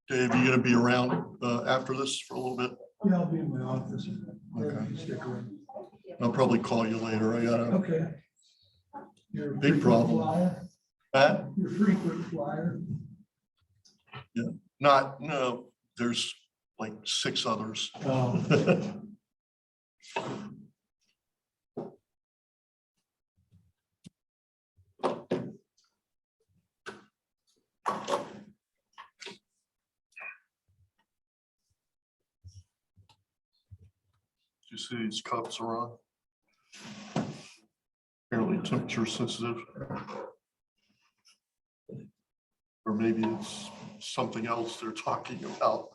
Dave, you gonna be around after this for a little bit? Yeah, I'll be in my office. Okay. Stick around. I'll probably call you later. I gotta, Okay. You're a Big frequent problem. flyer? Pat? You're a frequent flyer? No, there's like 6 others. Oh. You see these cups are on? Apparently temperature sensitive. Or maybe it's something else they're talking about.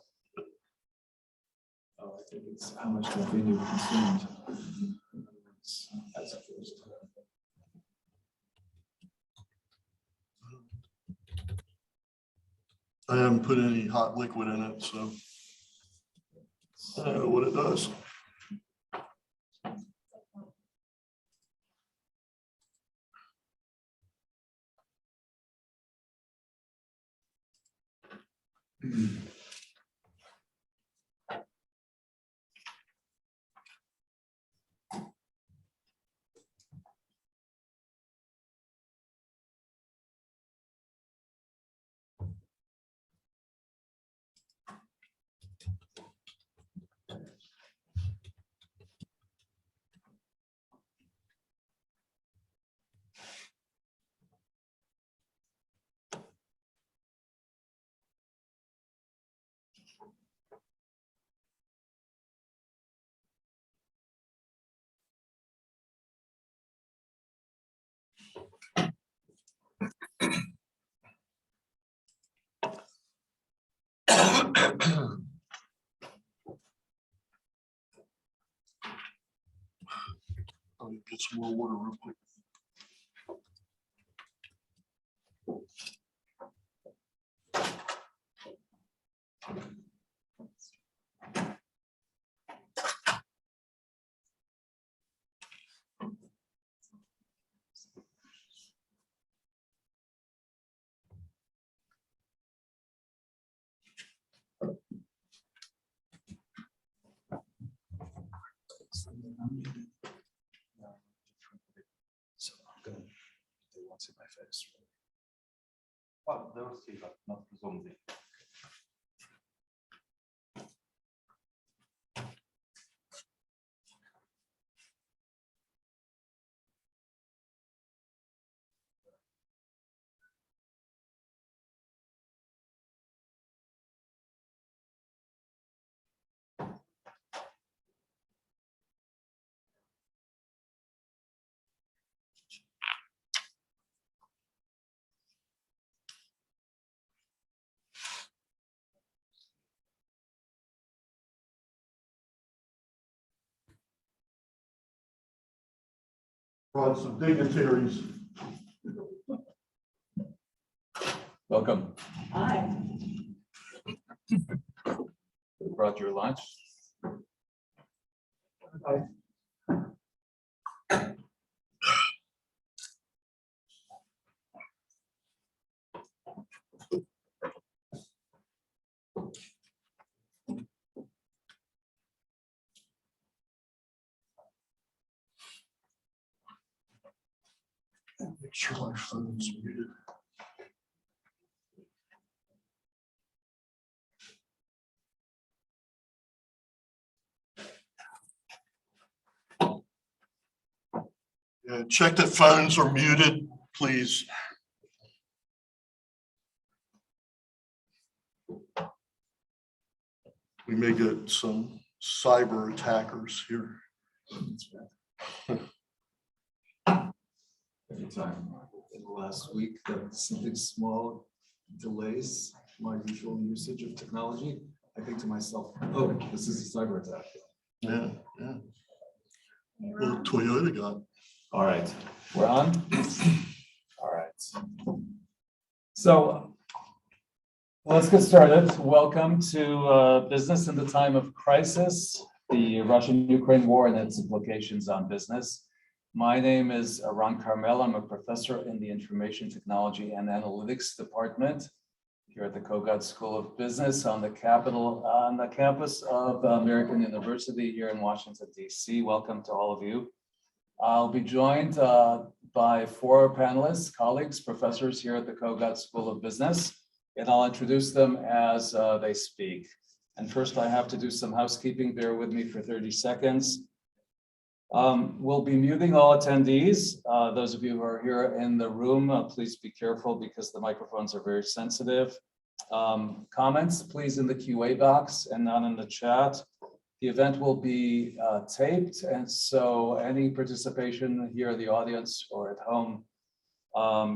Oh, I think it's how much caffeine you consumed. That's a first. I haven't put any hot liquid in it, so I don't know what it does. I'll get some more water real quick. So I'm gonna, they won't see my face. Well, they will see, but not presumably. Brought some dignitaries. Welcome. Hi. Brought your lunch. Make sure my phone's muted. Yeah, check that phones are muted, please. We may get some cyber attackers here. Every time in the last week that something small delays my usual usage of technology, I think to myself, oh, this is a cyber attack. Yeah, yeah. Well, Toyota got. All right, we're on. All right. So let's get started. Welcome to Business in the Time of Crisis, the Russian-Ukraine War and its implications on business. My name is Ron Carmel. I'm a professor in the Information Technology and Analytics Department here at the Kogod School of Business on the campus of American University here in Washington, D.C. Welcome to all of you. I'll be joined by four panelists, colleagues, professors here at the Kogod School of Business, and I'll introduce them as they speak. And first, I have to do some housekeeping. Bear with me for 30 seconds. We'll be muting all attendees. Those of you who are here in the room, please be careful because the microphones are very sensitive. Comments, please, in the QA box and not in the chat. The event will be taped, and so any participation here in the audience or at home,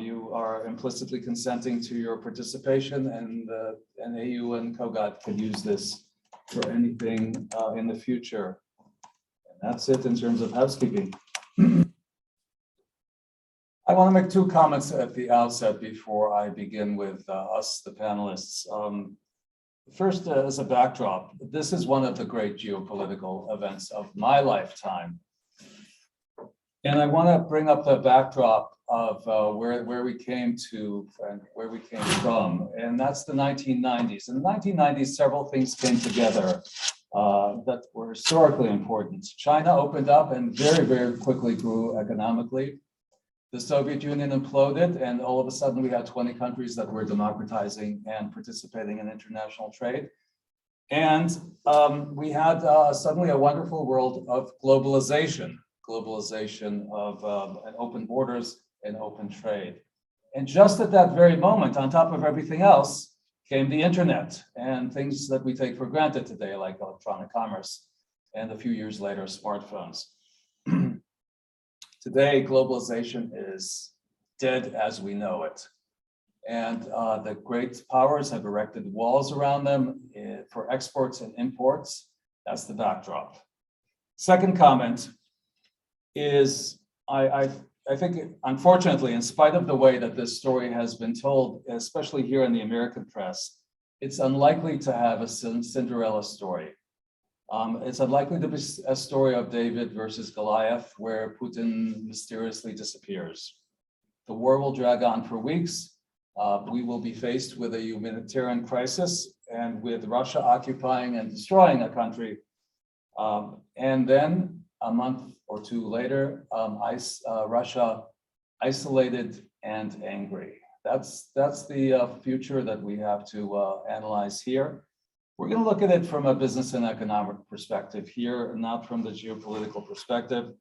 you are implicitly consenting to your participation, and AU and Kogod can use this for anything in the future. And that's it in terms of housekeeping. I want to make two comments at the outset before I begin with us, the panelists. First, as a backdrop, this is one of the great geopolitical events of my lifetime. And I want to bring up the backdrop of where we came to and where we came from, and that's the 1990s. In the 1990s, several things came together that were historically important. China opened up and very, very quickly grew economically. The Soviet Union imploded, and all of a sudden we had 20 countries that were democratizing and participating in international trade. And we had suddenly a wonderful world of globalization of and open borders and open trade. And just at that very moment, on top of everything else, came the internet and things that we take for granted today, like electronic commerce, and a few years later, smartphones. Today, globalization is dead as we know it. And the great powers have erected walls around them for exports and imports. That's the backdrop. Second comment is, I think, unfortunately, in spite of the way that this story has been told, especially here in the American press, it's unlikely to have a Cinderella story. It's unlikely to be a story of David versus Goliath, where Putin mysteriously disappears. The war will drag on for weeks. We will be faced with a humanitarian crisis and with Russia occupying and destroying a country. And then a month or two later, Russia isolated and angry. That's the future that we have to analyze here. We're going to look at it from a business and economic perspective here, not from the geopolitical perspective.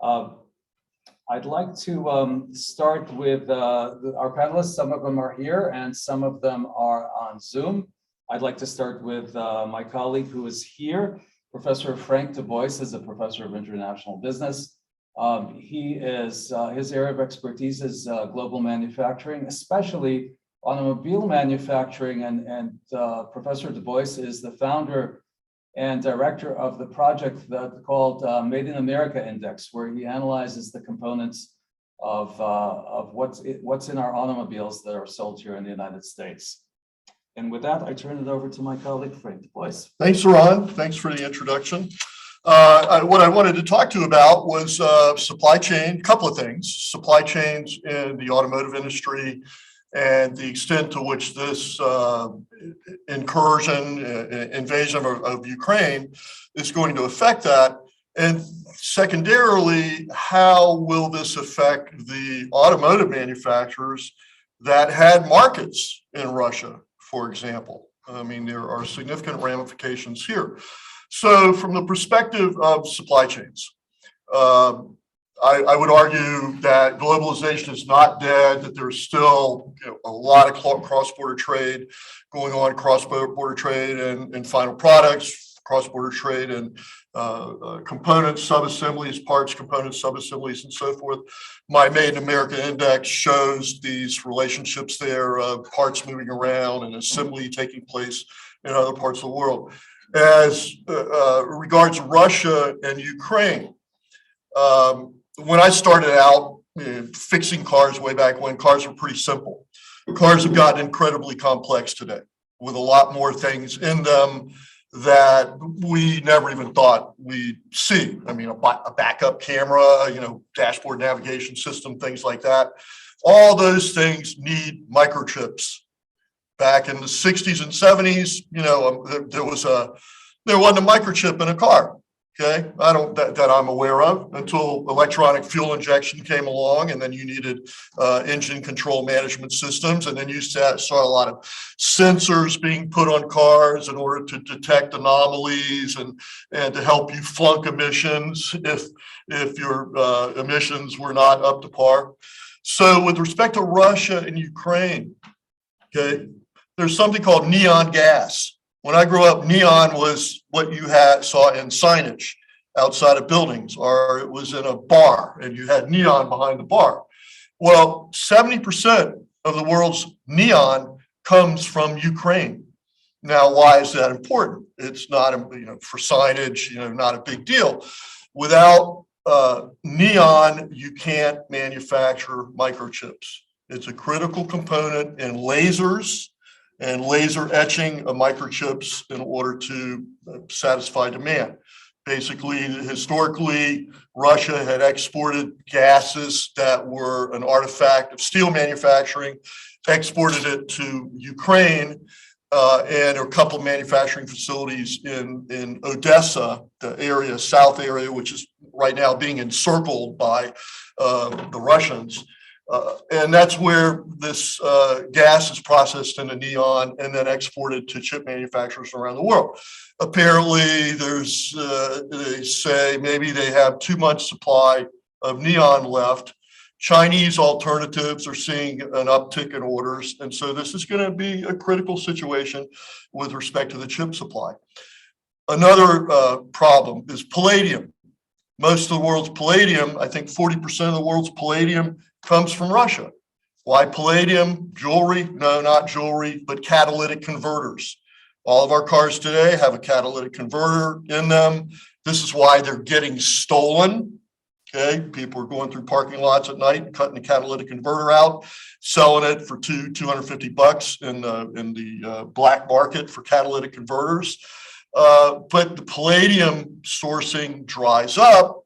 I'd like to start with our panelists. Some of them are here and some of them are on Zoom. I'd like to start with my colleague who is here. Professor Frank Dubois is a professor of international business. His area of expertise is global manufacturing, especially automobile manufacturing, and Professor Dubois is the founder and director of the project called Made in America Index, where he analyzes the components of what's in our automobiles that are sold here in the United States. And with that, I turn it over to my colleague, Frank Dubois. Thanks, Ron. Thanks for the introduction. What I wanted to talk to you about was supply chain, a couple of things, supply chains in the automotive industry and the extent to which this invasion of Ukraine is going to affect that. And secondarily, how will this affect the automotive manufacturers that had markets in Russia, for example? I mean, there are significant ramifications here. So from the perspective of supply chains, I would argue that globalization is not dead, that there's still a lot of cross-border trade going on, cross-border trade and final products, cross-border trade and components, sub-assemblies, parts, components, sub-assemblies, and so forth. My Made in America Index shows these relationships there of parts moving around and assembly taking place in other parts of the world. As regards Russia and Ukraine, when I started out fixing cars way back when, cars were pretty simple. Cars have gotten incredibly complex today with a lot more things in them that we never even thought we'd see. I mean, a backup camera, dashboard navigation system, things like that. All those things need microchips Back in the 60s and 70s, there wasn't a microchip in a car. Okay, that I'm aware of, until electronic fuel injection came along, and then you needed engine control management systems, and then you saw a lot of sensors being put on cars in order to detect anomalies and to help you flunk emissions if your emissions were not up to par. So with respect to Russia and Ukraine, okay, there's something called neon gas. When I grew up, neon was what you saw in signage outside of buildings, or it was in a bar and you had neon behind the bar. Well, 70% of the world's neon comes from Ukraine. Now, why is that important? It's not, for signage, not a big deal. Without neon, you can't manufacture microchips. It's a critical component in lasers and laser etching of microchips in order to satisfy demand. Basically, historically, Russia had exported gases that were an artifact of steel manufacturing, exported it to Ukraine, and a couple of manufacturing facilities in Odessa, the south area, which is right now being encircled by the Russians. And that's where this gas is processed into neon and then exported to chip manufacturers around the world. Apparently, they say maybe they have 2 months supply of neon left. Chinese alternatives are seeing an uptick in orders. And so this is going to be a critical situation with respect to the chip supply. Another problem is palladium. Most of the world's palladium, I think 40% of the world's palladium comes from Russia. Why palladium? Jewelry? No, not jewelry, but catalytic converters. All of our cars today have a catalytic converter in them. This is why they're getting stolen. Okay, people are going through parking lots at night, cutting the catalytic converter out, selling it for $250 in the black market for catalytic converters. But the palladium sourcing dries up.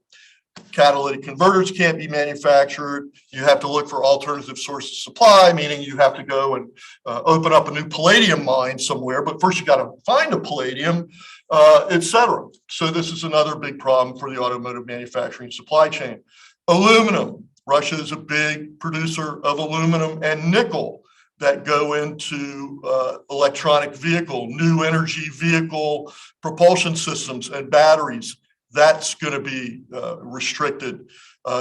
Catalytic converters can't be manufactured. You have to look for alternative sources of supply, meaning you have to go and open up a new palladium mine somewhere. But first, you got to find a palladium, et cetera. So this is another big problem for the automotive manufacturing supply chain. Aluminum. Russia is a big producer of aluminum and nickel that go into electronic vehicle, new energy vehicle propulsion systems and batteries. That's going to be restricted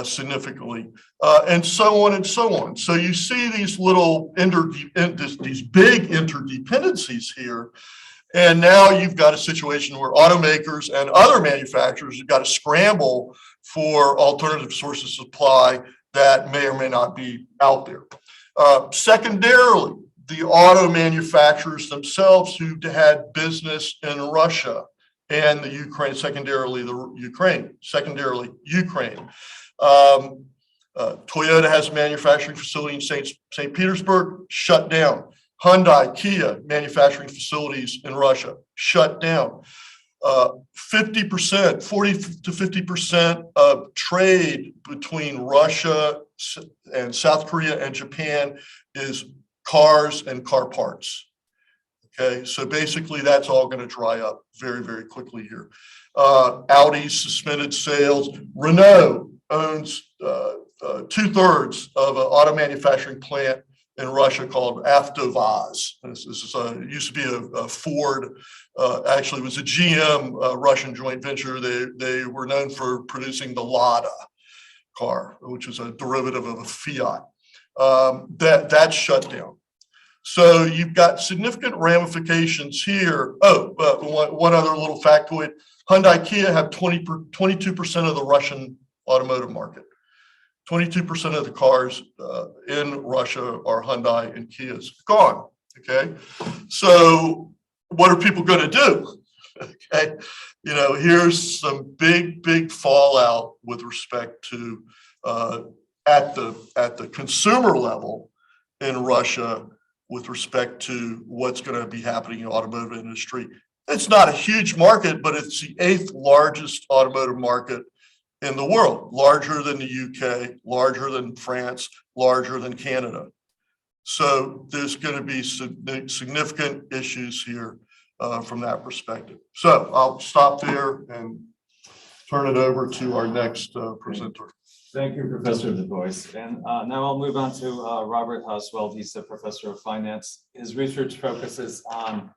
significantly, and so on and so on. So you see these little these big interdependencies here, and now you've got a situation where automakers and other manufacturers have got to scramble for alternative sources of supply that may or may not be out there. Secondarily, the auto manufacturers themselves who had business in Russia and the Ukraine, secondarily Ukraine. Toyota has a manufacturing facility in St. Petersburg, shut down. Hyundai, Kia manufacturing facilities in Russia, shut down. 40 to 50% of trade between Russia and South Korea and Japan is cars and car parts. Okay, so basically that's all going to dry up very, very quickly here. Audi suspended sales. Renault owns 2/3 of an auto manufacturing plant in Russia called Avtovaz. This is it used to be a Ford, actually it was a GM Russian joint venture. They were known for producing the Lada car, which is a derivative of a Fiat. That's shut down. So you've got significant ramifications here. One other little factoid. Hyundai, Kia have 22% of the Russian automotive market. 22% of the cars in Russia are Hyundai and Kias. Gone, okay? So what are people going to do? Okay, here's some big fallout with respect to at the consumer level in Russia with respect to what's going to be happening in the automotive industry. It's not a huge market, but it's the 8th largest automotive market in the world, larger than the UK, larger than France, larger than Canada. So there's going to be significant issues here from that perspective. So I'll stop there and turn it over to our next presenter. Thank you, Professor Du Bois. And now I'll move on to Robert Hauswald. He's a professor of finance. His research focuses on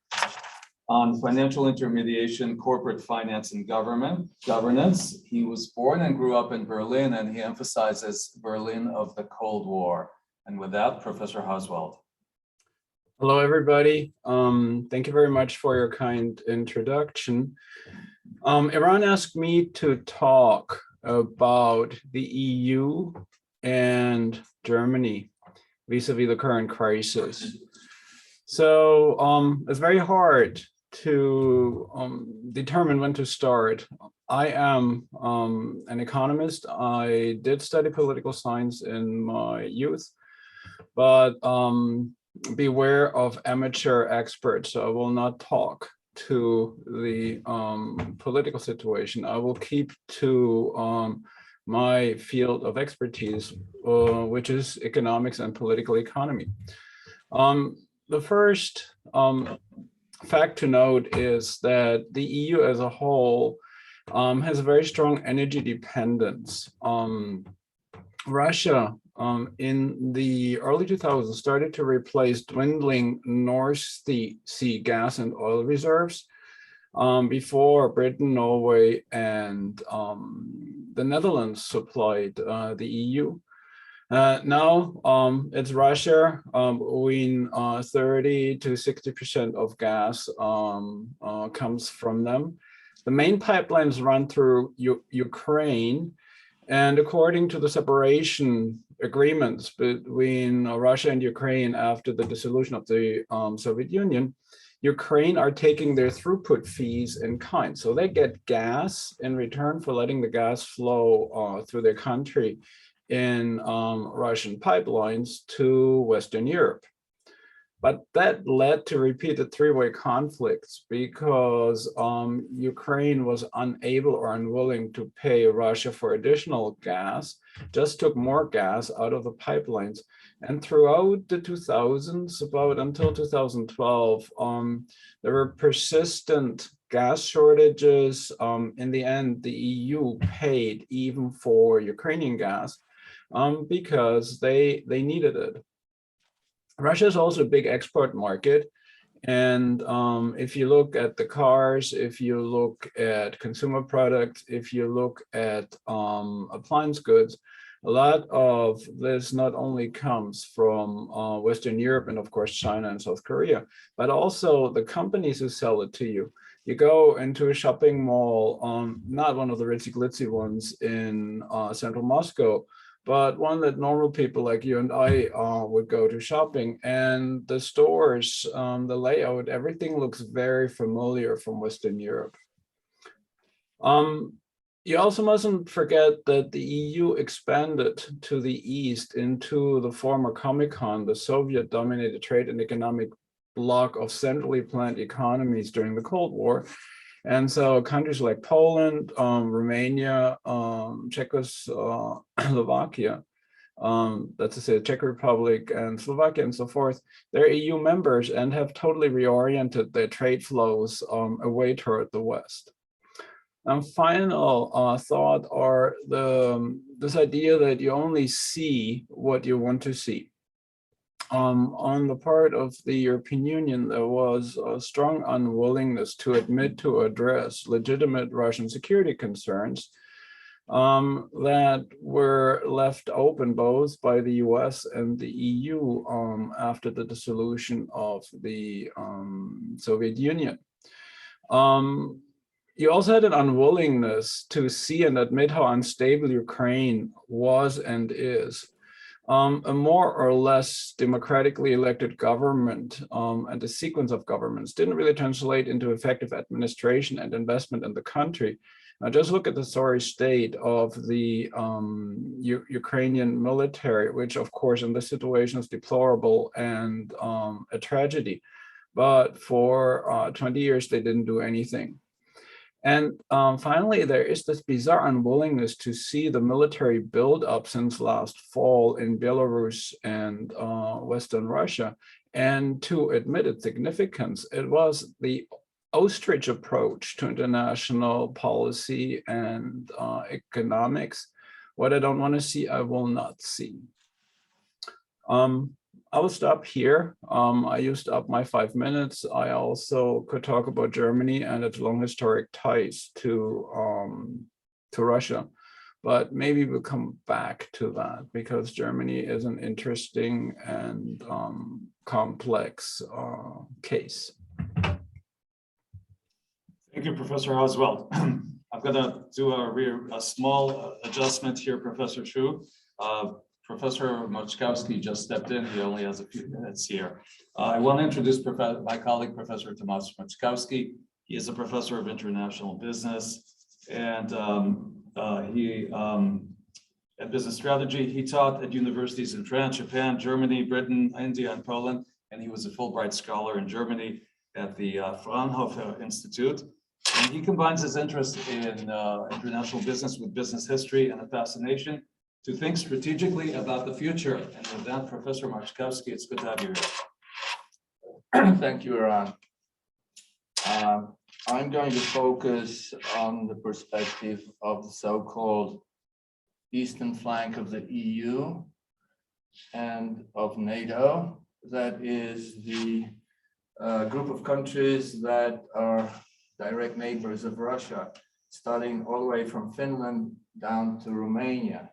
financial intermediation, corporate finance, and governance. He was born and grew up in Berlin, and he emphasizes Berlin of the Cold War. And with that, Professor Hauswald. Hello, everybody. Thank you very much for your kind introduction. Iran asked me to talk about the EU and Germany vis-a-vis the current crisis. So it's very hard to determine when to start. I am an economist. I did study political science in my youth, but beware of amateur experts. So I will not talk to the political situation. I will keep to my field of expertise, which is economics and political economy. The first fact to note is that the EU as a whole has a very strong energy dependence. Russia in the early 2000s started to replace dwindling North Sea gas and oil reserves before Britain, Norway, and the Netherlands supplied the EU. Now it's Russia, when 30 to 60% of gas comes from them. The main pipelines run through Ukraine, and according to the separation agreements between Russia and Ukraine after the dissolution of the Soviet Union, Ukraine are taking their throughput fees in kind. So they get gas in return for letting the gas flow through their country in Russian pipelines to Western Europe. But that led to repeated three-way conflicts because Ukraine was unable or unwilling to pay Russia for additional gas, just took more gas out of the pipelines. And throughout the 2000s, about until 2012, there were persistent gas shortages. In the end, the EU paid even for Ukrainian gas because they needed it. Russia is also a big export market. And if you look at the cars, if you look at consumer products, if you look at appliance goods, a lot of this not only comes from Western Europe and of course China and South Korea, but also the companies who sell it to you. You go into a shopping mall, not one of the ritzy glitzy ones in central Moscow, but one that normal people like you and I would go to shopping, and the stores, the layout, everything looks very familiar from Western Europe. You also mustn't forget that the EU expanded to the east into the former Comecon, the Soviet-dominated trade and economic bloc of centrally planned economies during the Cold War. And so countries like Poland, Romania, Czechoslovakia, that's to say the Czech Republic and Slovakia and so forth, they're EU members and have totally reoriented their trade flows away toward the West. And final thought are this idea that you only see what you want to see. On the part of the European Union, there was a strong unwillingness to admit to address legitimate Russian security concerns that were left open both by the US and the EU after the dissolution of the Soviet Union. You also had an unwillingness to see and admit how unstable Ukraine was and is. A more or less democratically elected government and the sequence of governments didn't really translate into effective administration and investment in the country. Now just look at the sorry state of the Ukrainian military, which of course in this situation is deplorable and a tragedy. But for 20 years, they didn't do anything. And finally, there is this bizarre unwillingness to see the military buildup since last fall in Belarus and Western Russia, and to admit its significance. It was the ostrich approach to international policy and economics. What I don't want to see, I will not see. I will stop here. I used up my 5 minutes. I also could talk about Germany and its long historic ties to Russia, but maybe we'll come back to that because Germany is an interesting and complex case. Thank you, Professor Oswald. I'm going to do a small adjustment here, Professor Chu. Professor Moczkowski just stepped in. He only has a few minutes here. I want to introduce my colleague, Professor Tomasz Moczkowski. He is a professor of international business and at business strategy. He taught at universities in France, Japan, Germany, Britain, India, and Poland. And he was a Fulbright scholar in Germany at the Fraunhofer Institute. And he combines his interest in international business with business history and a fascination to think strategically about the future. And with that, Professor Moczkowski, it's good to have you here. Thank you, Eran. I'm going to focus on the perspective of the so-called eastern flank of the EU and of NATO. That is the group of countries that are direct neighbors of Russia, starting all the way from Finland down to Romania.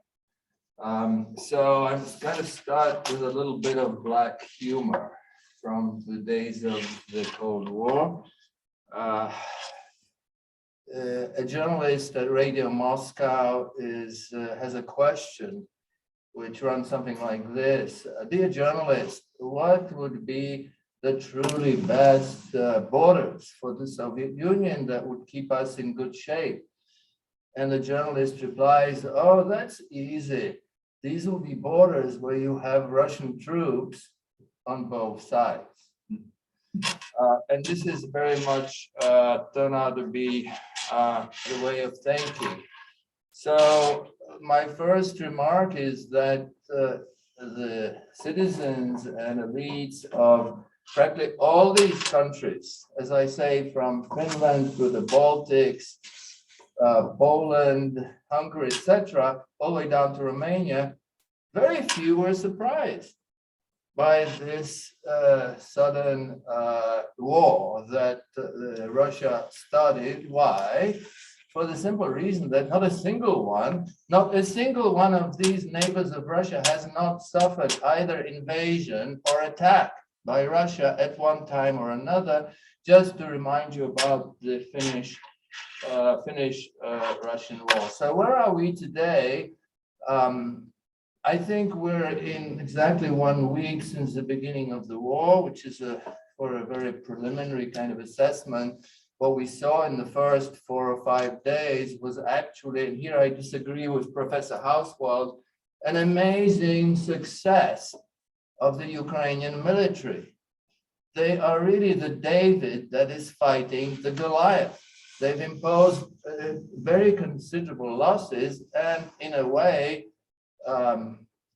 So I'm going to start with a little bit of black humor from the days of the Cold War. A journalist at Radio Moscow has a question which runs something like this. Dear journalist, what would be the truly best borders for the Soviet Union that would keep us in good shape? And the journalist replies, oh, that's easy. These will be borders where you have Russian troops on both sides. And this is very much turned out to be the way of thinking. So my first remark is that the citizens and elites of practically all these countries, as I say, from Finland to the Baltics, Poland, Hungary, etc., all the way down to Romania, very few were surprised by this sudden war that Russia started. Why? For the simple reason that not a single one of these neighbors of Russia has not suffered either invasion or attack by Russia at one time or another. Just to remind you about the Finnish-Russian war. So where are we today? I think we're in exactly 1 week since the beginning of the war, which is for a very preliminary kind of assessment. What we saw in the first 4 or 5 days was actually, and here I disagree with Professor Hauswald, an amazing success of the Ukrainian military. They are really the David that is fighting the Goliath. They've imposed very considerable losses, and in a way,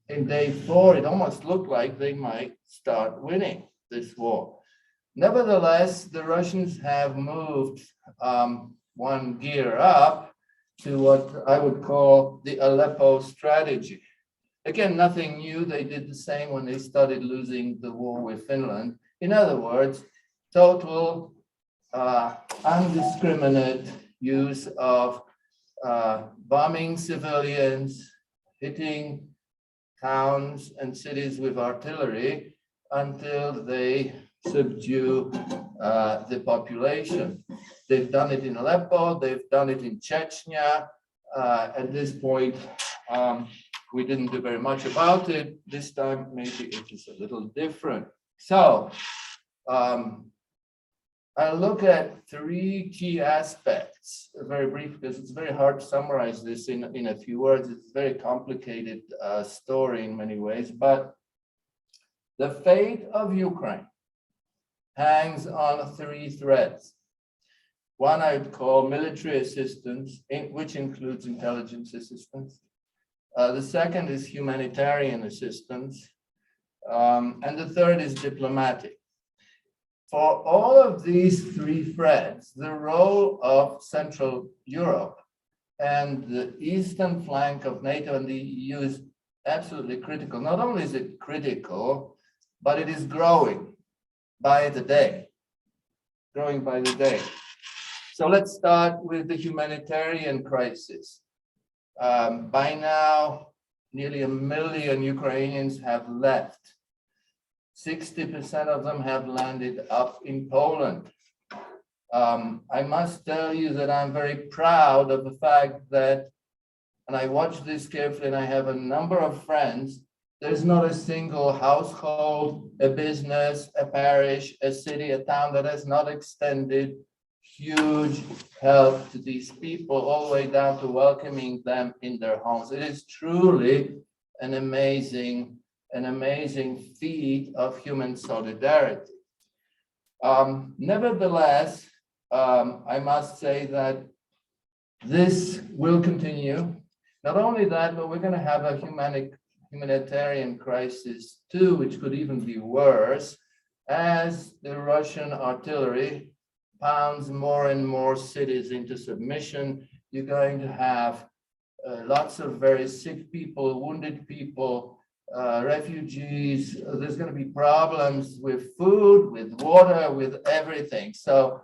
in day 4, it almost looked like they might start winning this war. Nevertheless, the Russians have moved one gear up to what I would call the Aleppo strategy. Again, nothing new. They did the same when they started losing the war with Finland. In other words, total undiscriminate use of bombing civilians, hitting towns and cities with artillery until they subdue the population. They've done it in Aleppo, they've done it in Chechnya. At this point, we didn't do very much about it. This time, maybe it is a little different. So, I'll look at 3 key aspects, very brief, because it's very hard to summarize this in a few words. It's a very complicated story in many ways, but the fate of Ukraine hangs on 3 threads. One I would call military assistance, which includes intelligence assistance. The second is humanitarian assistance. And the third is diplomatic. For all of these three threads, the role of Central Europe and the eastern flank of NATO and the EU is absolutely critical. Not only is it critical, but it is growing by the day, growing by the day. So let's start with the humanitarian crisis. By now, nearly 1 million Ukrainians have left. 60% of them have landed up in Poland. I must tell you that I'm very proud of the fact that, and I watch this carefully, and I have a number of friends, there's not a single household, a business, a parish, a city, a town that has not extended huge help to these people, all the way down to welcoming them in their homes. It is truly an amazing feat of human solidarity. Nevertheless, I must say that this will continue. Not only that, but we're going to have a humanitarian crisis too, which could even be worse, as the Russian artillery pounds more and more cities into submission. You're going to have lots of very sick people, wounded people, refugees. There's going to be problems with food, with water, with everything. So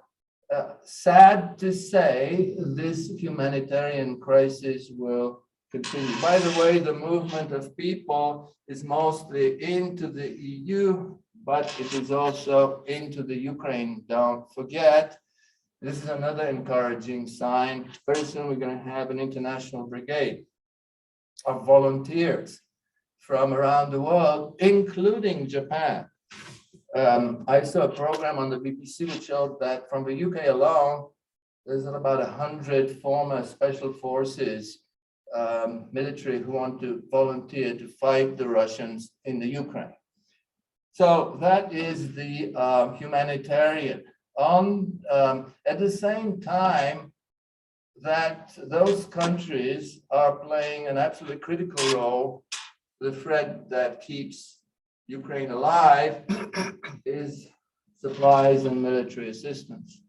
sad to say, this humanitarian crisis will continue. By the way, the movement of people is mostly into the EU, but it is also into the Ukraine. Don't forget, this is another encouraging sign. Very soon we're going to have an international brigade of volunteers from around the world, including Japan. I saw a program on the BBC which showed that from the UK alone, there's about 100 former special forces military who want to volunteer to fight the Russians in the Ukraine. So that is the humanitarian. At the same time that those countries are playing an absolutely critical role, the thread that keeps Ukraine alive is supplies and military assistance,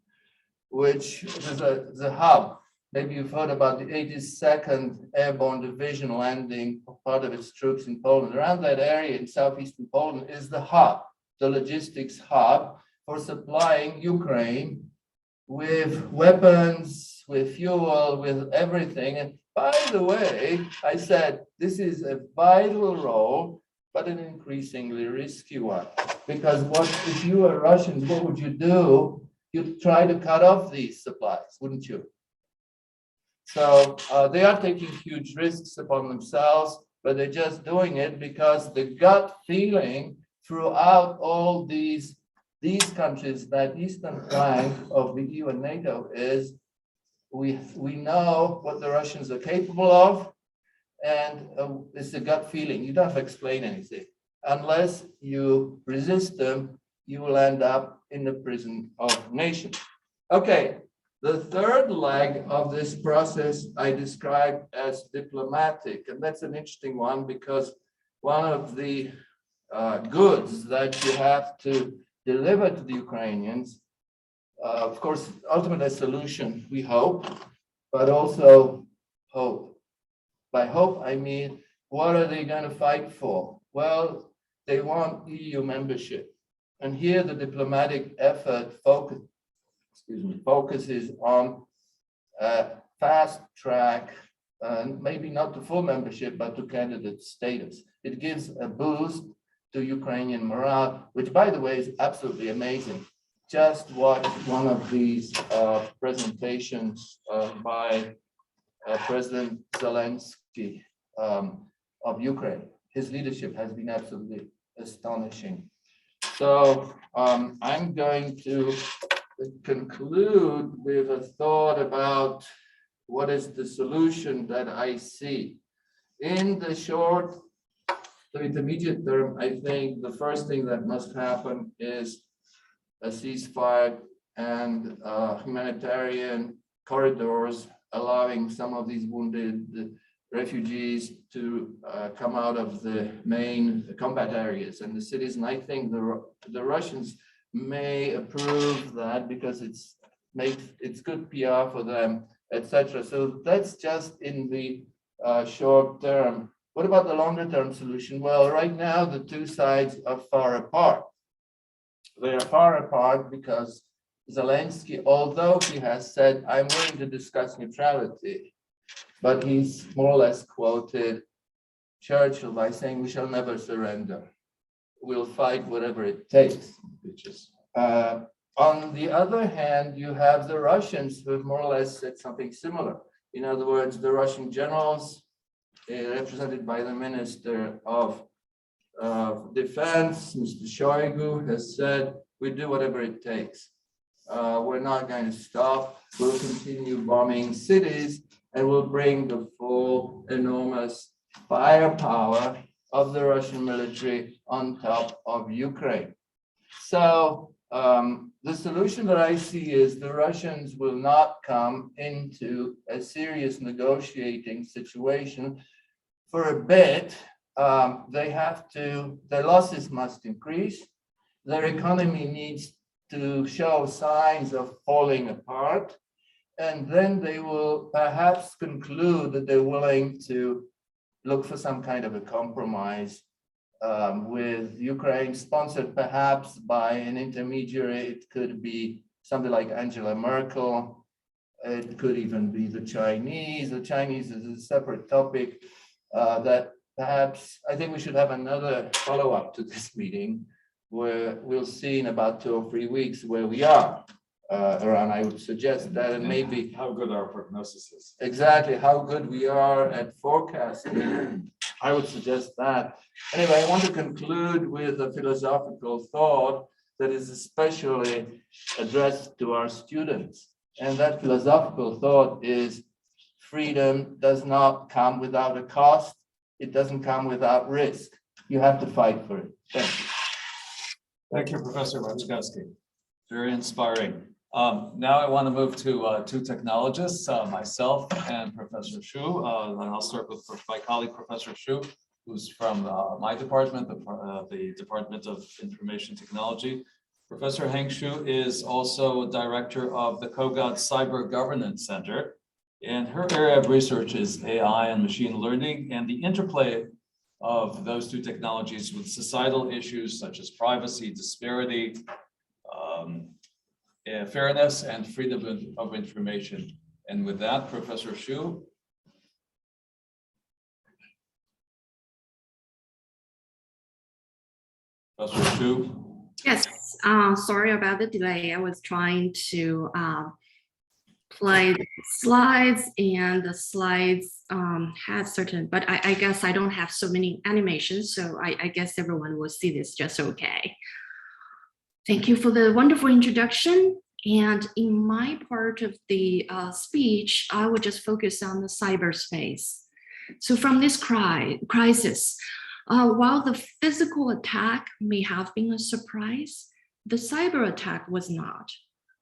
which is a hub. Maybe you've heard about the 82nd Airborne Division landing part of its troops in Poland. Around that area in southeastern Poland is the hub, the logistics hub for supplying Ukraine with weapons, with fuel, with everything. And by the way, I said this is a vital role, but an increasingly risky one. Because if you were Russians, what would you do? You'd try to cut off these supplies, wouldn't you? So they are taking huge risks upon themselves, but they're just doing it because the gut feeling throughout all these countries, that eastern flank of the EU and NATO, is we know what the Russians are capable of, and it's a gut feeling. You don't have to explain anything. Unless you resist them, you will end up in the prison of nations. Okay. The third leg of this process I described as diplomatic, and that's an interesting one because one of the goods that you have to deliver to the Ukrainians, of course, ultimately a solution, we hope, but also hope. By hope, I mean, what are they going to fight for? Well, they want EU membership. And here the diplomatic effort focuses on fast track, maybe not to full membership, but to candidate status. It gives a boost to Ukrainian morale, which, by the way, is absolutely amazing. Just watch one of these presentations by President Zelensky of Ukraine. His leadership has been absolutely astonishing. So I'm going to conclude with a thought about what is the solution that I see. In the short to intermediate term, I think the first thing that must happen is a ceasefire and humanitarian corridors, allowing some of these wounded refugees to come out of the main combat areas and the cities. And I think the Russians may approve that because it's good PR for them, etc. So that's just in the short term. What about the longer term solution? Well, right now the two sides are far apart. They are far apart because Zelensky, although he has said, I'm willing to discuss neutrality, but he's more or less quoted Churchill by saying, we shall never surrender. We'll fight whatever it takes. On the other hand, you have the Russians who have more or less said something similar. In other words, the Russian generals, represented by the Minister of Defense, Mr. Shoigu, has said, we do whatever it takes. We're not going to stop. We'll continue bombing cities and we'll bring the full enormous firepower of the Russian military on top of Ukraine. So the solution that I see is the Russians will not come into a serious negotiating situation for a bit. Their losses must increase. Their economy needs to show signs of falling apart. And then they will perhaps conclude that they're willing to look for some kind of a compromise with Ukraine, sponsored perhaps by an intermediary. It could be something like Angela Merkel. It could even be the Chinese. The Chinese is a separate topic that perhaps I think we should have another follow-up to this meeting where we'll see in about 2 or 3 weeks where we are. Around, I would suggest that, and maybe how good our prognosis is. Exactly how good we are at forecasting. I would suggest that. Anyway, I want to conclude with a philosophical thought that is especially addressed to our students. And that philosophical thought is freedom does not come without a cost. It doesn't come without risk. You have to fight for it. Thank you. Thank you, Professor Wachkowski. Very inspiring. Now I want to move to two technologists, myself and Professor Shu. And I'll start with my colleague, Professor Shu, who's from my department, the Department of Information Technology. Professor Heng Shu is also director of the Kogod Cyber Governance Center. And her area of research is AI and machine learning and the interplay of those two technologies with societal issues such as privacy, disparity, fairness, and freedom of information. And with that, Professor Shu. Professor Shu. Yes, sorry about the delay. I was trying to play the slides, and the slides had certain, but I guess I don't have so many animations, so I guess everyone will see this just okay. Thank you for the wonderful introduction. And in my part of the speech, I will just focus on the cyberspace. So from this crisis, while the physical attack may have been a surprise, the cyber attack was not.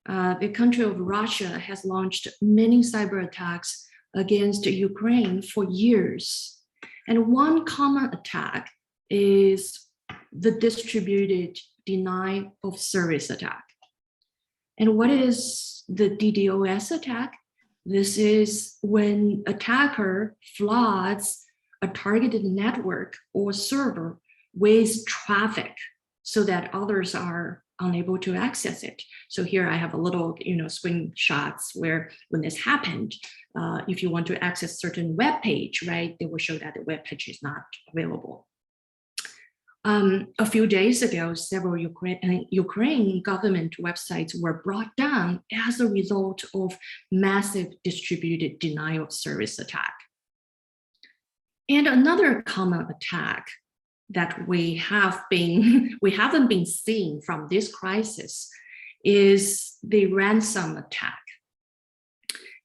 The country of Russia has launched many cyber attacks against Ukraine for years. And one common attack is the distributed denial of service attack. And what is the DDoS attack? This is when attacker floods a targeted network or server with traffic so that others are unable to access it. So here I have a little, screenshots where when this happened, if you want to access certain web page, right, they will show that the web page is not available. A few days ago, several Ukraine government websites were brought down as a result of massive distributed denial of service attack. And another common attack that we haven't been seeing from this crisis is the ransom attack.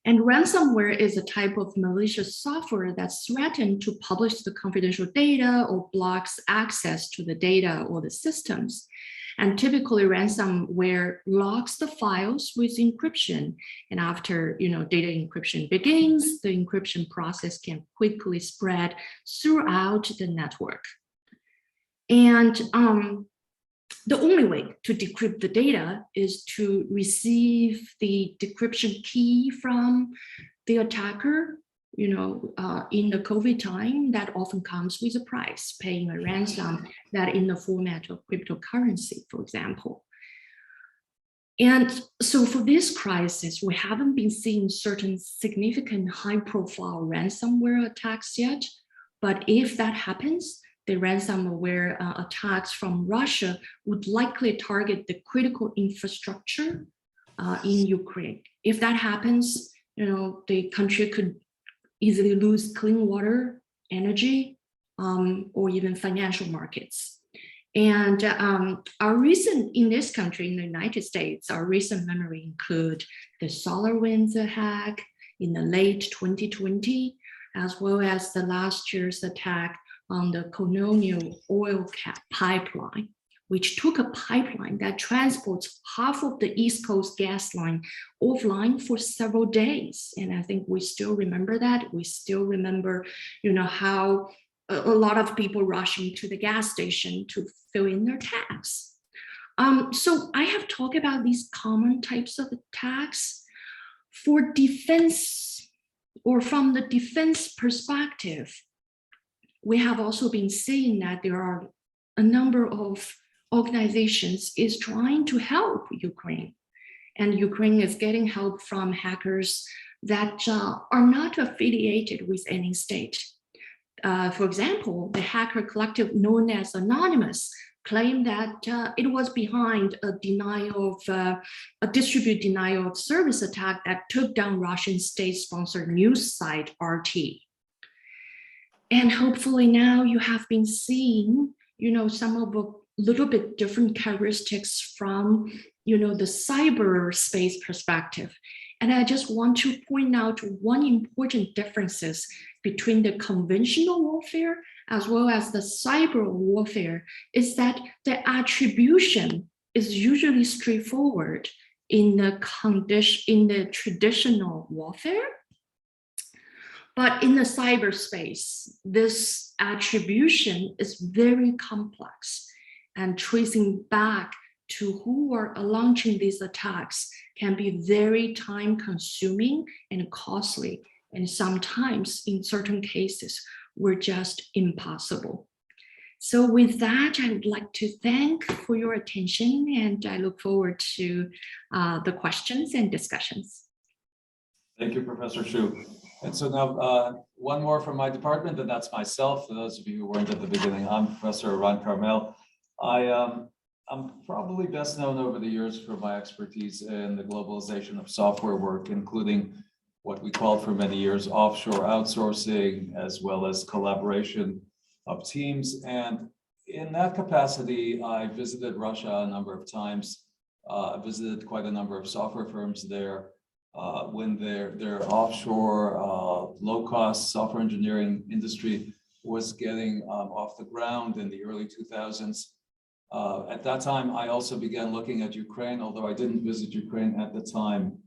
And ransomware is a type of malicious software that's threatened to publish the confidential data or blocks access to the data or the systems. And typically ransomware locks the files with encryption. And after, data encryption begins, the encryption process can quickly spread throughout the network. And the only way to decrypt the data is to receive the decryption key from the attacker. In the COVID time, that often comes with a price, paying a ransom that in the format of cryptocurrency, for example. And so for this crisis, we haven't been seeing certain significant high-profile ransomware attacks yet. But if that happens, the ransomware attacks from Russia would likely target the critical infrastructure in Ukraine. If that happens, the country could easily lose clean water, energy, or even financial markets. And in this country, in the United States, our recent memory include the SolarWinds hack in the late 2020, as well as the last year's attack on the Colonial oil pipeline, which took a pipeline that transports half of the East Coast gas line offline for several days. And I think we still remember that. We still remember, how a lot of people rushing to the gas station to fill in their tanks. So I have talked about these common types of attacks. For defense, or from the defense perspective, we have also been seeing that there are a number of organizations is trying to help Ukraine. And Ukraine is getting help from hackers that are not affiliated with any state. For example, the hacker collective known as Anonymous claimed that it was behind a distributed denial of service attack that took down Russian state-sponsored news site RT. And hopefully now you have been seeing, some of a little bit different characteristics from, the cyberspace perspective. And I just want to point out one important differences between the conventional warfare as well as the cyber warfare is that the attribution is usually straightforward in the traditional warfare. But in the cyberspace, this attribution is very complex, and tracing back to who are launching these attacks can be very time-consuming and costly, and sometimes, in certain cases, were just impossible. So with that, I would like to thank for your attention, and I look forward to the questions and discussions. Thank you, Professor Xu. And so now one more from my department, and that's myself. For those of you who weren't at the beginning, I'm Professor Ron Carmel. I'm probably best known over the years for my expertise in the globalization of software work, including what we called for many years offshore outsourcing, as well as collaboration of teams. And in that capacity, I visited Russia a number of times. I visited quite a number of software firms there. When their offshore low-cost software engineering industry was getting off the ground in the early 2000s. At that time, I also began looking at Ukraine, although I didn't visit Ukraine at the time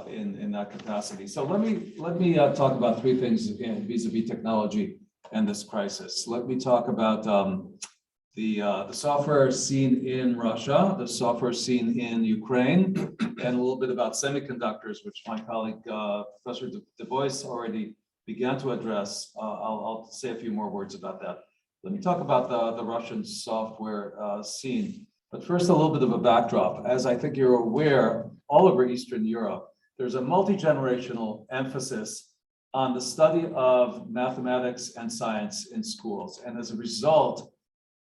in that capacity. So let me talk about three things vis-a-vis technology and this crisis. Let me talk about the software scene in Russia, the software scene in Ukraine, and a little bit about semiconductors, which my colleague, Professor Du Bois already began to address. I'll say a few more words about that. Let me talk about the Russian software scene. But first, a little bit of a backdrop. As I think you're aware, all over Eastern Europe, there's a multi-generational emphasis on the study of mathematics and science in schools. And as a result,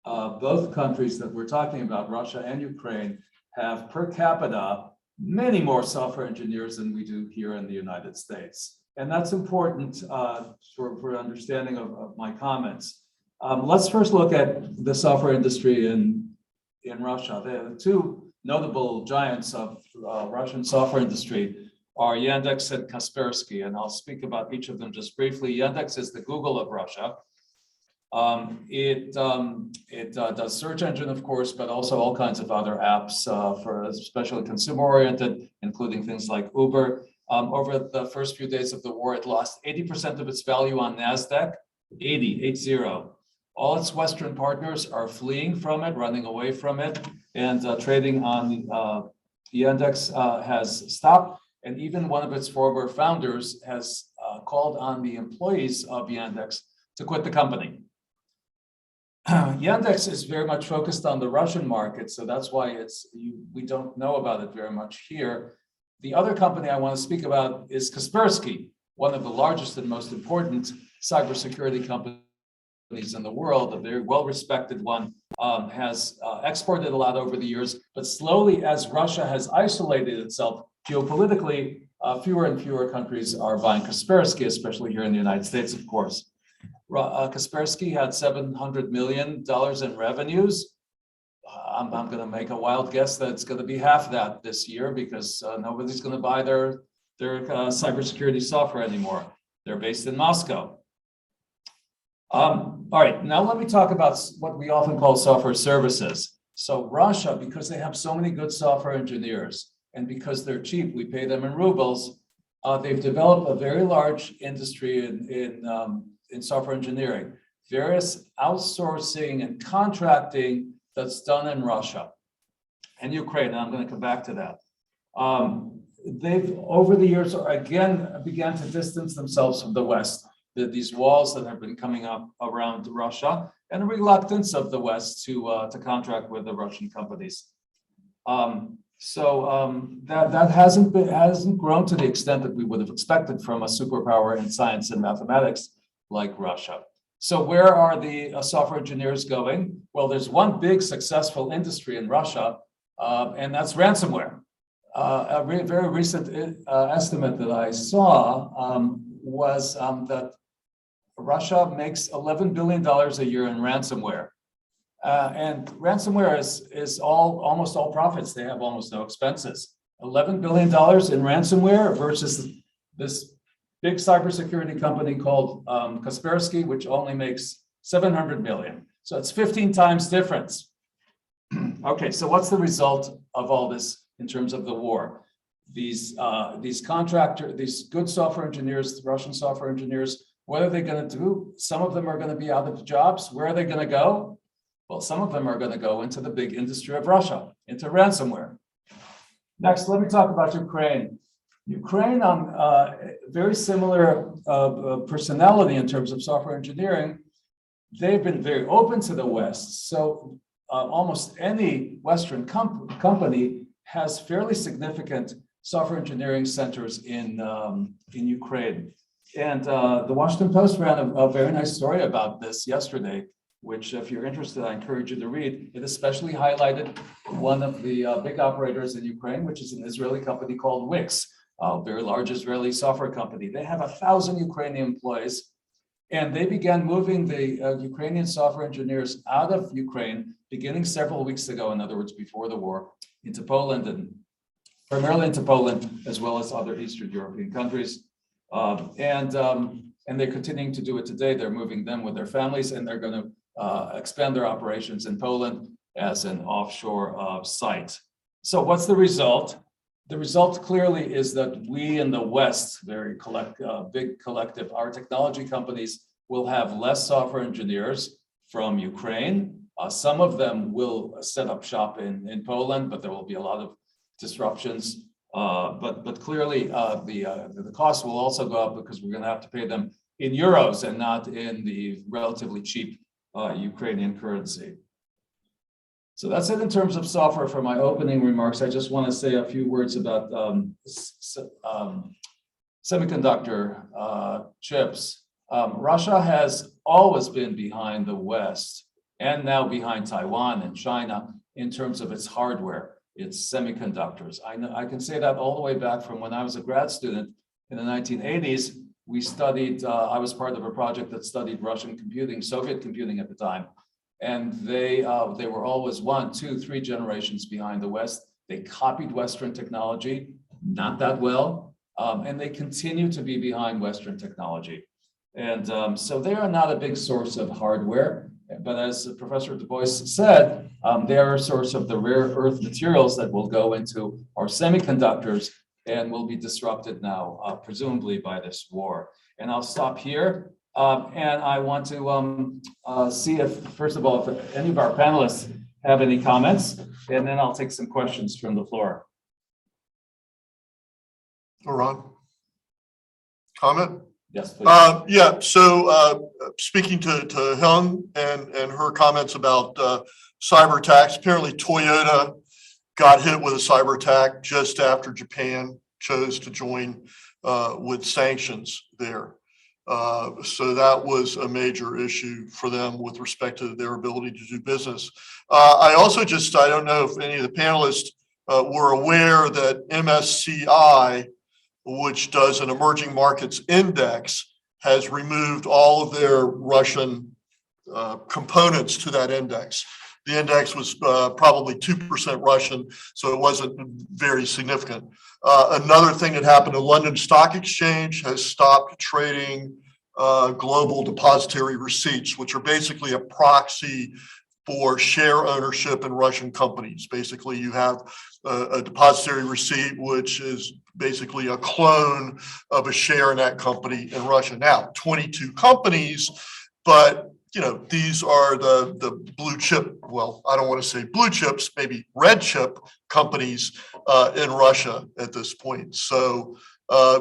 both countries that we're talking about, Russia and Ukraine, have per capita many more software engineers than we do here in the United States. And that's important for understanding of my comments. Let's first look at the software industry in Russia. The two notable giants of Russian software industry are Yandex and Kaspersky, and I'll speak about each of them just briefly. Yandex is the Google of Russia. It does search engine, of course, but also all kinds of other apps for especially consumer oriented, including things like Uber. Over the first few days of the war, it lost 80% of its value on NASDAQ, 80. All its Western partners are fleeing from it, running away from it, and trading on Yandex has stopped. And even one of its former founders has called on the employees of Yandex to quit the company. Yandex is very much focused on the Russian market, so that's why we don't know about it very much here. The other company I want to speak about is Kaspersky, one of the largest and most important cybersecurity companies in the world, a very well-respected one, has exported a lot over the years, but slowly as Russia has isolated itself geopolitically, fewer and fewer countries are buying Kaspersky, especially here in the United States, of course. Kaspersky had $700 million in revenues. I'm going to make a wild guess that it's going to be half that this year because nobody's going to buy their cybersecurity software anymore. They're based in Moscow. All right, now let me talk about what we often call software services. So Russia, because they have so many good software engineers and because they're cheap, we pay them in rubles, they've developed a very large industry in software engineering, various outsourcing and contracting that's done in Russia and Ukraine, and I'm going to come back to that. They've, over the years, again, began to distance themselves from the West. These walls that have been coming up around Russia and a reluctance of the West to contract with the Russian companies. That hasn't grown to the extent that we would have expected from a superpower in science and mathematics like Russia. So where are the software engineers going? Well, there's one big successful industry in Russia, and that's ransomware. A very recent estimate that I saw was that Russia makes $11 billion a year in ransomware. And ransomware is almost all profits. They have almost no expenses. $11 billion in ransomware versus this big cybersecurity company called Kaspersky, which only makes 700 million. So it's 15 times difference. Okay, so what's the result of all this in terms of the war? These good software engineers, Russian software engineers, what are they going to do? Some of them are going to be out of jobs. Where are they going to go? Well, some of them are going to go into the big industry of Russia, into ransomware. Next, let me talk about Ukraine. Ukraine, very similar personality in terms of software engineering. They've been very open to the West. So almost any Western company has fairly significant software engineering centers in Ukraine. And the Washington Post ran a very nice story about this yesterday, which if you're interested, I encourage you to read. It especially highlighted one of the big operators in Ukraine, which is an Israeli company called Wix, a very large Israeli software company. They have 1,000 Ukrainian employees, and they began moving the Ukrainian software engineers out of Ukraine beginning several weeks ago, in other words, before the war, into Poland, and primarily into Poland, as well as other Eastern European countries. And they're continuing to do it today. They're moving them with their families, and they're going to expand their operations in Poland as an offshore site. So what's the result? The result clearly is that we in the West, very big collective, our technology companies will have less software engineers from Ukraine. Some of them will set up shop in Poland, but there will be a lot of disruptions. But clearly the cost will also go up because we're going to have to pay them in euros and not in the relatively cheap Ukrainian currency. So that's it in terms of software for my opening remarks. I just want to say a few words about semiconductor chips. Russia has always been behind the West and now behind Taiwan and China in terms of its hardware, its semiconductors. I can say that all the way back from when I was a grad student in the 1980s. We studied, I was part of a project that studied Russian computing, Soviet computing at the time. And they were always 1, 2, 3 generations behind the West. They copied Western technology, not that well, and they continue to be behind Western technology. And so they are not a big source of hardware. But as Professor Du Bois said, they are a source of the rare earth materials that will go into our semiconductors and will be disrupted now, presumably by this war. And I'll stop here. And I want to see if, first of all, if any of our panelists have any comments, and then I'll take some questions from the floor. Ron? Comment? Yes, please. Yeah, so speaking to Helen and her comments about cyber attacks, apparently Toyota got hit with a cyber attack just after Japan chose to join with sanctions there. So that was a major issue for them with respect to their ability to do business. I also I don't know if any of the panelists were aware that MSCI, which does an emerging markets index, has removed all of their Russian components to that index. The index was probably 2% Russian, so it wasn't very significant. Another thing that happened, the London Stock Exchange has stopped trading global depository receipts, which are basically a proxy for share ownership in Russian companies. Basically, you have a depository receipt, which is basically a clone of a share in that company in Russia. Now, 22 companies, but these are the blue chip, well, I don't want to say blue chips, maybe red chip companies in Russia at this point. So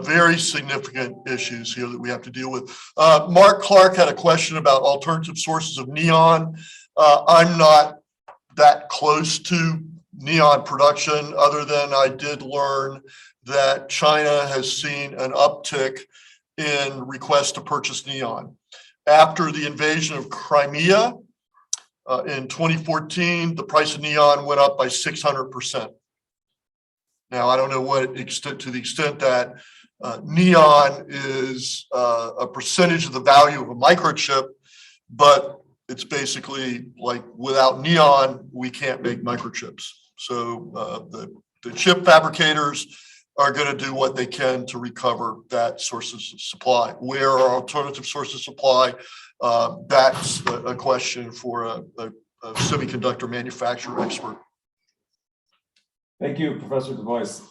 very significant issues here that we have to deal with. Mark Clark had a question about alternative sources of neon. I'm not that close to neon production, other than I did learn that China has seen an uptick in requests to purchase neon. After the invasion of Crimea in 2014, the price of neon went up by 600%. Now, I don't know what extent, to the extent that neon is a percentage of the value of a microchip, but it's basically like without neon, we can't make microchips. So the chip fabricators are going to do what they can to recover that sources of supply. Where are alternative sources of supply? That's a question for a semiconductor manufacturer expert. Thank you, Professor Du Bois.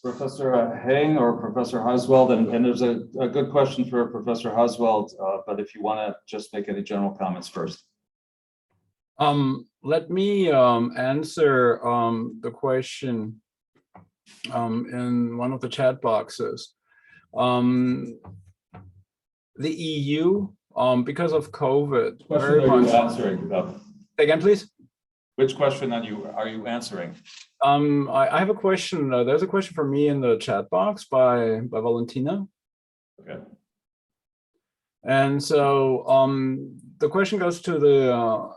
Professor Heng or Professor Haswell, and there's a good question for Professor Haswell, but if you want to just make any general comments first. Let me answer the question in one of the chat boxes. The EU, because of COVID, Question are you answering? Again, please. Which question are you answering? I have a question. There's a question for me in the chat box by Valentina. Okay. And so the question goes to the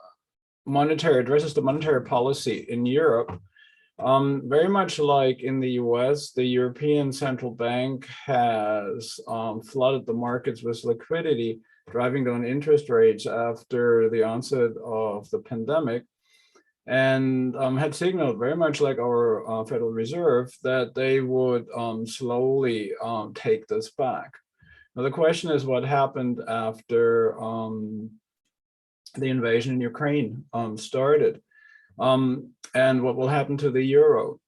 addresses the monetary policy in Europe. Very much like in the US, the European Central Bank has flooded the markets with liquidity, driving down interest rates after the onset of the pandemic, and had signaled, very much like our Federal Reserve, that they would slowly take this back. Now, the question is what happened after the invasion in Ukraine started, and what will happen to the euro.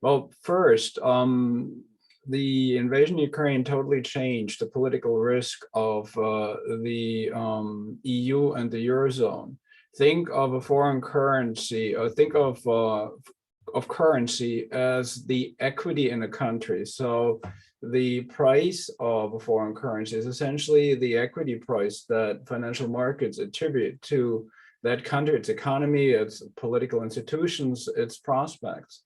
Well, first, the invasion of Ukraine totally changed the political risk of the EU and the Eurozone. Think of a foreign currency, or think of currency as the equity in a country. So the price of a foreign currency is essentially the equity price that financial markets attribute to that country, its economy, its political institutions, its prospects.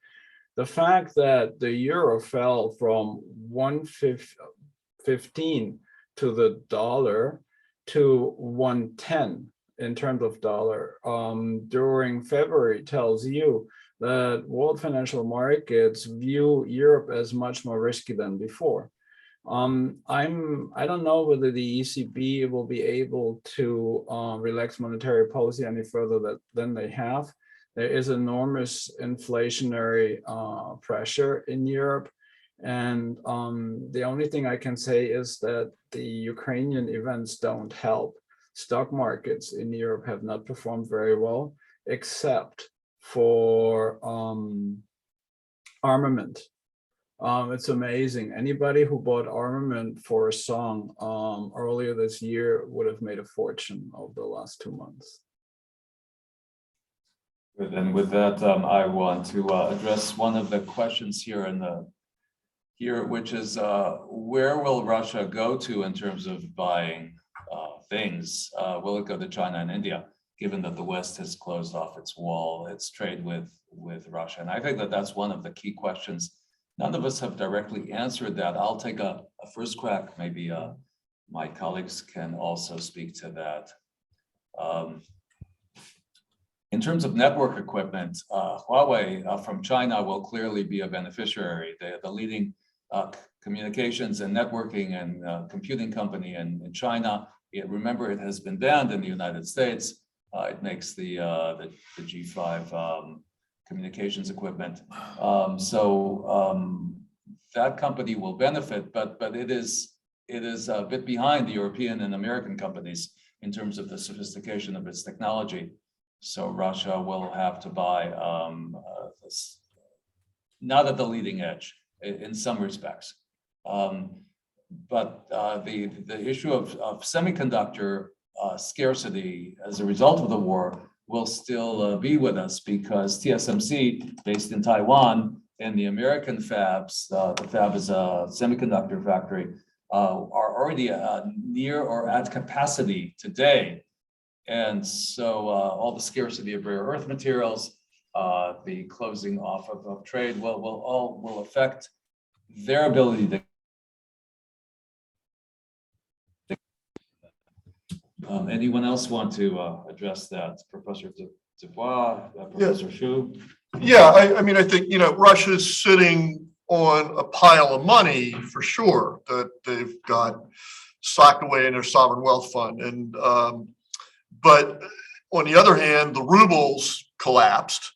The fact that the euro fell from 1.15 to the dollar to 1.10 in terms of dollar during February tells you that world financial markets view Europe as much more risky than before. I don't know whether the ECB will be able to relax monetary policy any further than they have. There is enormous inflationary pressure in Europe, And the only thing I can say is that the Ukrainian events don't help. Stock markets in Europe have not performed very well, except for armament. It's amazing. Anybody who bought armament for a song earlier this year would have made a fortune over the last 2 months. Good. And with that, I want to address one of the questions here which is where will Russia go to in terms of buying things? Will it go to China and India, given that the West has closed off its wall, its trade with Russia? And I think that that's one of the key questions. None of us have directly answered that. I'll take a first crack. Maybe my colleagues can also speak to that. In terms of network equipment, Huawei from China will clearly be a beneficiary. They're the leading communications and networking and computing company in China. Remember, it has been banned in the United States. It makes the G5 communications equipment. That company will benefit, but it is a bit behind the European and American companies in terms of the sophistication of its technology. So Russia will have to buy not at the leading edge in some respects. But the issue of semiconductor scarcity as a result of the war will still be with us, because TSMC, based in Taiwan, and the American fabs, the fab is a semiconductor factory, are already near or at capacity today. And so all the scarcity of rare earth materials, the closing off of trade will affect their ability to. Anyone else want to address that? Professor Dubois, Professor Shu? Yeah, I mean, I think, Russia's sitting on a pile of money for sure that they've got socked away in their sovereign wealth fund. And, but on the other hand, the ruble's collapsed.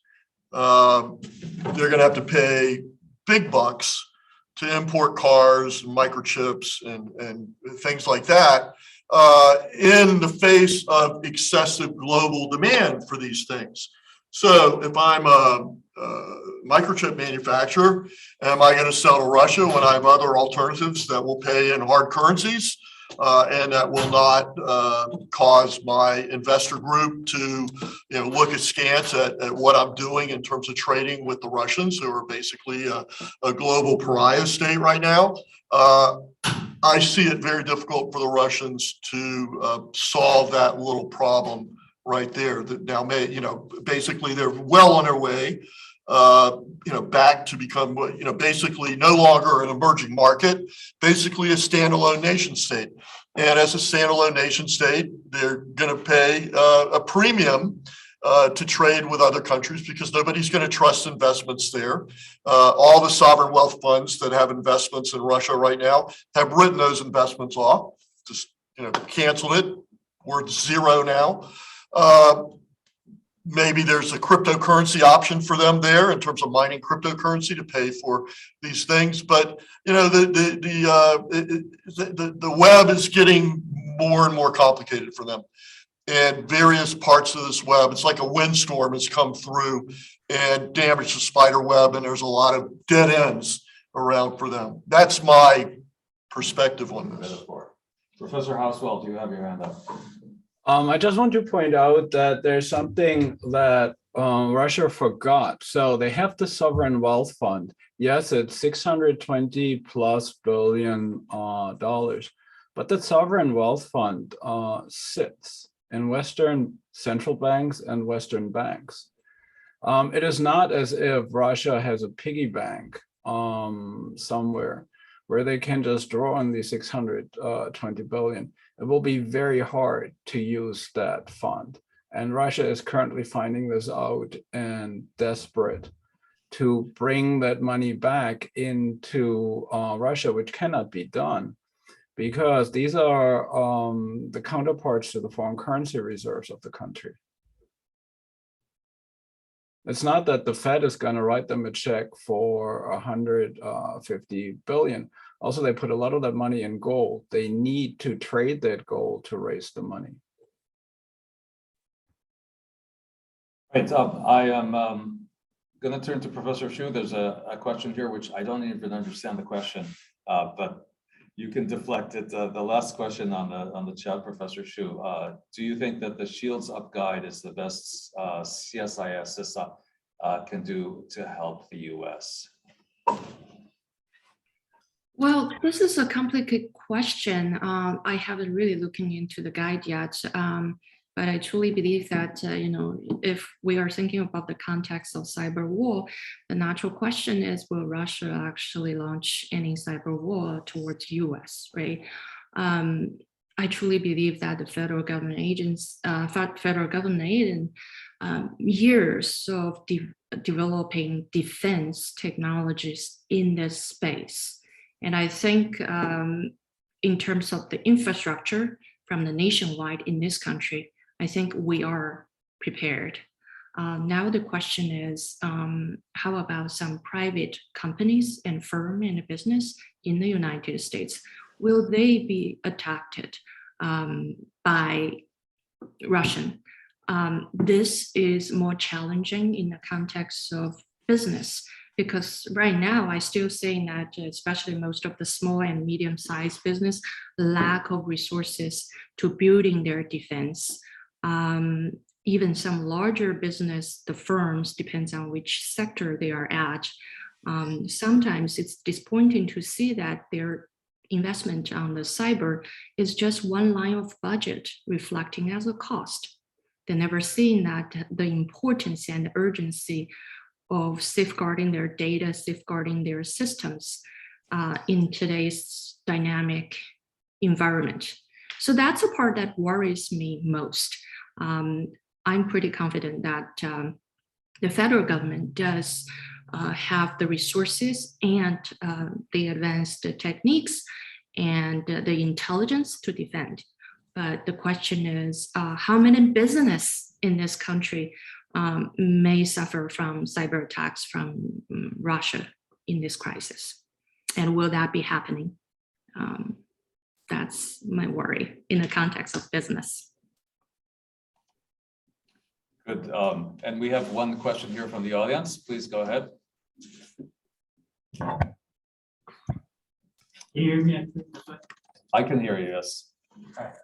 They're going to have to pay big bucks to import cars, and microchips, and things like that, in the face of excessive global demand for these things. So if I'm a microchip manufacturer, am I going to sell to Russia when I have other alternatives that will pay in hard currencies and that will not cause my investor group to look askance at what I'm doing in terms of trading with the Russians, who are basically a global pariah state right now? I see it very difficult for the Russians to solve that little problem right there. That now basically they're well on their way, back to become basically no longer an emerging market, basically a standalone nation state. And as a standalone nation state, they're going to pay a premium to trade with other countries, because nobody's going to trust investments there. All the sovereign wealth funds that have investments in Russia right now have written those investments off, just canceled it, worth zero now. Maybe there's a cryptocurrency option for them there in terms of mining cryptocurrency to pay for these things. But the web is getting more and more complicated for them. And various parts of this web, it's like a windstorm has come through and damaged the spider web, and there's a lot of dead ends around for them. That's my perspective on this. Professor Housewell, do you have your hand up? I just want to point out that there's something that Russia forgot. So they have the sovereign wealth fund. Yes, it's $620+ billion, but the sovereign wealth fund sits in Western central banks and Western banks. It is not as if Russia has a piggy bank somewhere where they can just draw on the 620 billion. It will be very hard to use that fund. And Russia is currently finding this out and desperate to bring that money back into Russia, which cannot be done, because these are the counterparts to the foreign currency reserves of the country. It's not that the Fed is going to write them a check for 150 billion. Also, they put a lot of that money in gold. They need to trade that gold to raise the money. Right, I am going to turn to Professor Shu. There's a question here, which I don't even understand the question, but you can deflect it. The last question on the chat, Professor Shu. Do you think that the Shields Up guide is the best CSIS can do to help the US? Well, this is a complicated question. I haven't really looking into the guide yet, but I truly believe that if we are thinking about the context of cyber war, the natural question is, will Russia actually launch any cyber war towards US, right? I truly believe that the federal government in years of developing defense technologies in this space. And I think in terms of the infrastructure from the nationwide in this country, I think we are prepared. Now the question is, how about some private companies and firm and business in the United States? Will they be attacked by Russian? This is more challenging in the context of business, because right now I still saying that especially most of the small and medium-sized business lack of resources to building their defense. Even some larger business, the firms, depends on which sector they are at. Sometimes it's disappointing to see that their investment on the cyber is just one line of budget reflecting as a cost. They're never seeing that the importance and urgency of safeguarding their data, safeguarding their systems in today's dynamic environment. So that's a part that worries me most. I'm pretty confident that the federal government does have the resources and the advanced techniques and the intelligence to defend. But the question is, how many business in this country may suffer from cyber attacks from Russia in this crisis? And will that be happening? That's my worry in the context of business. Good. And we have one question here from the audience. Please go ahead. Can you hear me? I can hear you, yes. All right.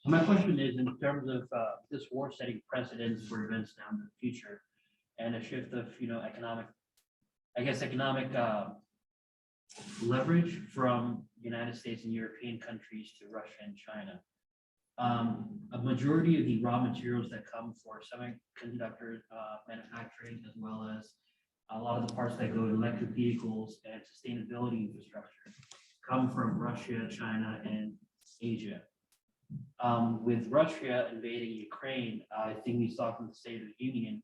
My question is, in terms of this war setting precedents for events down in the future and a shift of, economic leverage from United States and European countries to Russia and China. A majority of the raw materials that come for semiconductor manufacturing, as well as a lot of the parts that go to electric vehicles and sustainability infrastructure, come from Russia, China, and Asia. With Russia invading Ukraine, I think we saw from the State of the Union,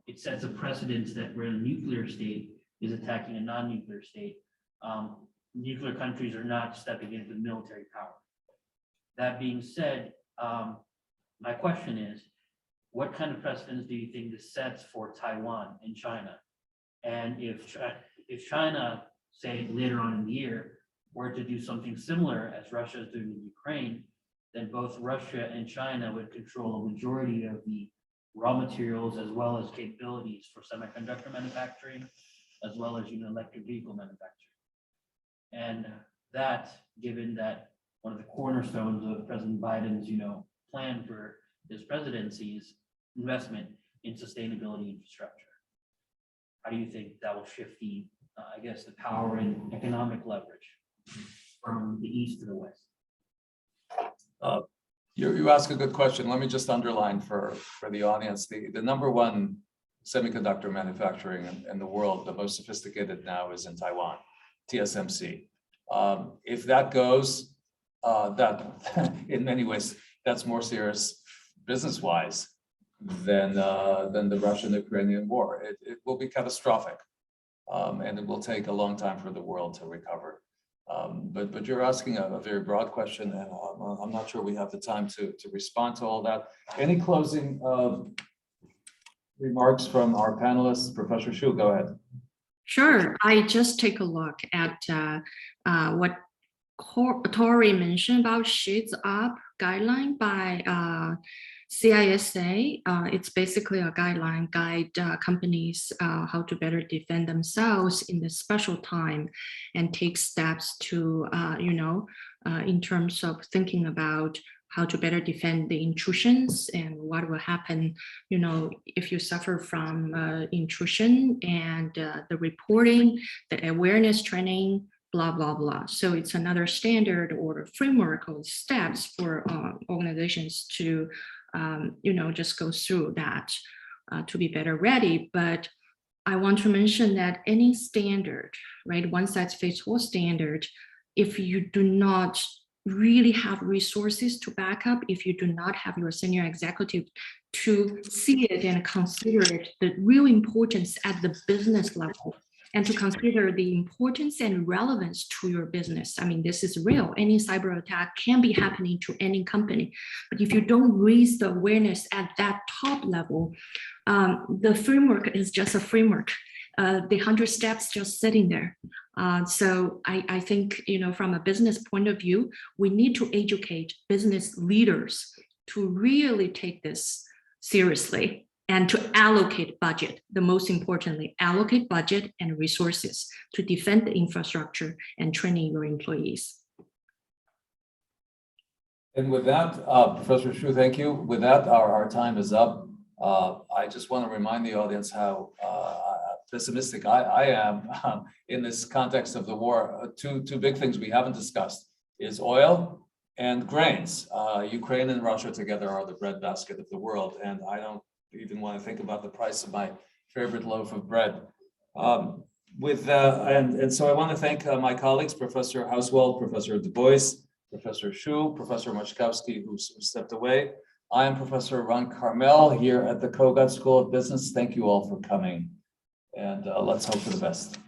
it sets a precedent that where a nuclear state is attacking a non-nuclear state, nuclear countries are not stepping into military power. That being said, my question is, what kind of precedents do you think this sets for Taiwan and China? And if China, say later on in the year, were to do something similar as Russia is doing in Ukraine, then both Russia and China would control a majority of the raw materials as well as capabilities for semiconductor manufacturing, as well as electric vehicle manufacturing. And that, given that one of the cornerstones of President Biden's plan for his presidency's investment in sustainability infrastructure, how do you think that will shift the the power and economic leverage from the east to the west? You ask a good question. Let me just underline for the audience, the number one semiconductor manufacturing in the world, the most sophisticated now, is in Taiwan, TSMC. If that goes, that in many ways, that's more serious business-wise than the Russian-Ukrainian war. It will be catastrophic, and it will take a long time for the world to recover. But you're asking a very broad question, and I'm not sure we have the time to respond to all that. Any closing remarks from our panelists. Professor Shu, go ahead. Sure, I just take a look at what Tori mentioned about Shades Up guideline by CISA. It's basically a guideline guide companies how to better defend themselves in this special time and take steps to, in terms of thinking about how to better defend the intrusions and what will happen, if you suffer from intrusion and the reporting, the awareness training, blah, blah, blah. So it's another standard or framework of steps for organizations to, just go through that to be better ready. But I want to mention that any standard, right, one size fits all standard, if you do not really have resources to back up, if you do not have your senior executive to see it and consider it, the real importance at the business level, and to consider the importance and relevance to your business. I mean, this is real. Any cyber attack can be happening to any company. But if you don't raise the awareness at that top level, the framework is just a framework. The 100 steps just sitting there. So I think, from a business point of view, we need to educate business leaders to really take this seriously and to allocate budget. The most importantly, allocate budget and resources to defend the infrastructure and training your employees. And with that, Professor Shu, thank you. With that, our time is up. I just want to remind the audience how pessimistic I am in this context of the war. Two big things we haven't discussed is oil and grains. Ukraine and Russia together are the breadbasket of the world, and I don't even want to think about the price of my favorite loaf of bread. And so I want to thank my colleagues, Professor Hauswald, Professor Du Bois, Professor Shu, Professor Machkowski, who stepped away. I am Professor Ron Carmel here at the Kogut School of Business. Thank you all for coming, and let's hope for the best.